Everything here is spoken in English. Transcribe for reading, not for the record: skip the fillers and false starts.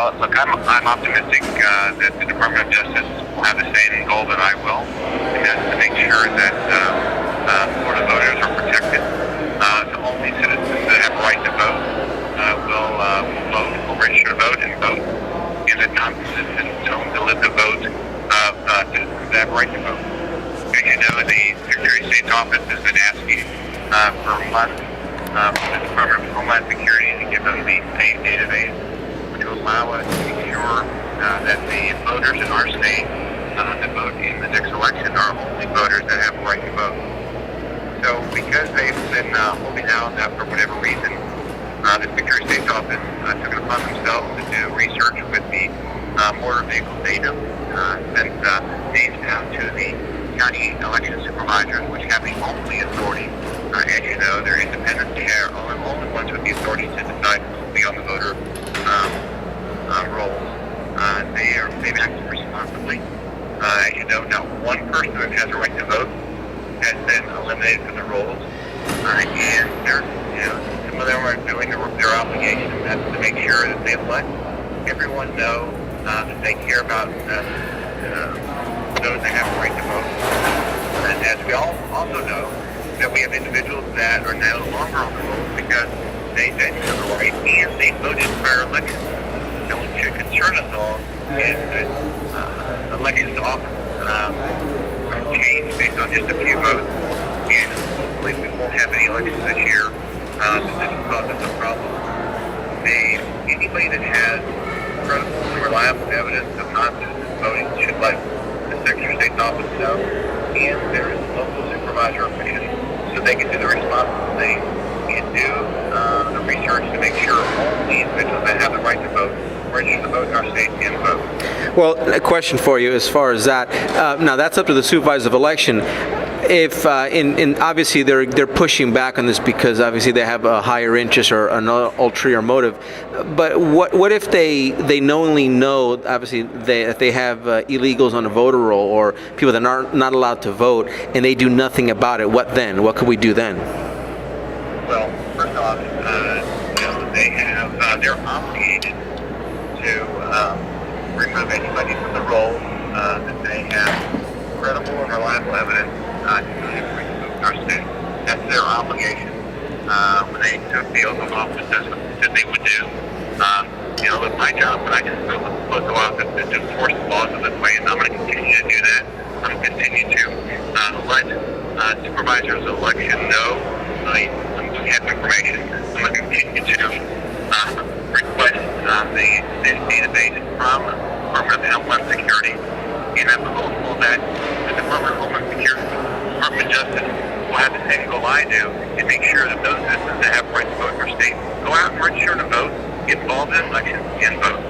Well, look, I'm optimistic that the Department of Justice will have the same goal that I will, and that's to make sure that Florida voters are protected. The only citizens that have a right to vote will vote, will register to vote and vote. And the non-citizens who live to vote, citizens that have a right to vote. As you know, the Secretary of State's office has been asking for months from the Department of Homeland Security to give them the state database, which will allow us to ensure that the voters in our state that vote in the next election are only voters that have a right to vote. So because they've been holding out for whatever reason, the Secretary of State's office took it upon themselves to do research with the motor vehicle data, sent names down to the county election supervisors, which have the only authority. As you know, they're independent. They are the only ones with the authority to decide who will be on the voter rolls. They've acted responsibly. As you know, not one person that has a right to vote has been eliminated from the rolls, and they're, some of them are doing their obligation. That's to make sure that they let everyone know that they care about those that have a right to vote. And as we all also know, that we have individuals that are no longer on the rolls because they didn't have the right and they voted in prior elections. And what should concern us all is that elections often change based on just a few votes. And hopefully we won't have any elections this year that doesn't cause us a problem. Anybody that has reliable evidence of non-citizen voting should let the Secretary of State's office know, and there is local supervisor officials so they can do the responsible thing and do the research to make sure only individuals that have the right to vote, register to vote in our state, can vote. Well, a question for you as far as that. Now, that's up to the supervisor of election. If obviously they're pushing back on this because obviously they have a higher interest or an ulterior motive, but what if they knowingly know obviously that they have illegals on the voter roll or people that are not allowed to vote and they do nothing about it? What then? What could we do then? Well, first off, they're obligated to remove anybody from the roll that they have credible and reliable evidence to our state. That's their obligation. When they took the oath of office, that's what they said they would do. With my job, when I just oath of office is to enforce the laws of this way, and I'm going to continue to do that. I'm going to continue to let supervisors of election know we have information. I'm going to continue to request this database from the Department of Homeland Security, and I'm hopeful that the Department of Homeland Security, Department of Justice, will have the same goal I do and make sure that those citizens that have rights to vote in our state go out and register to vote, get involved in elections, and vote.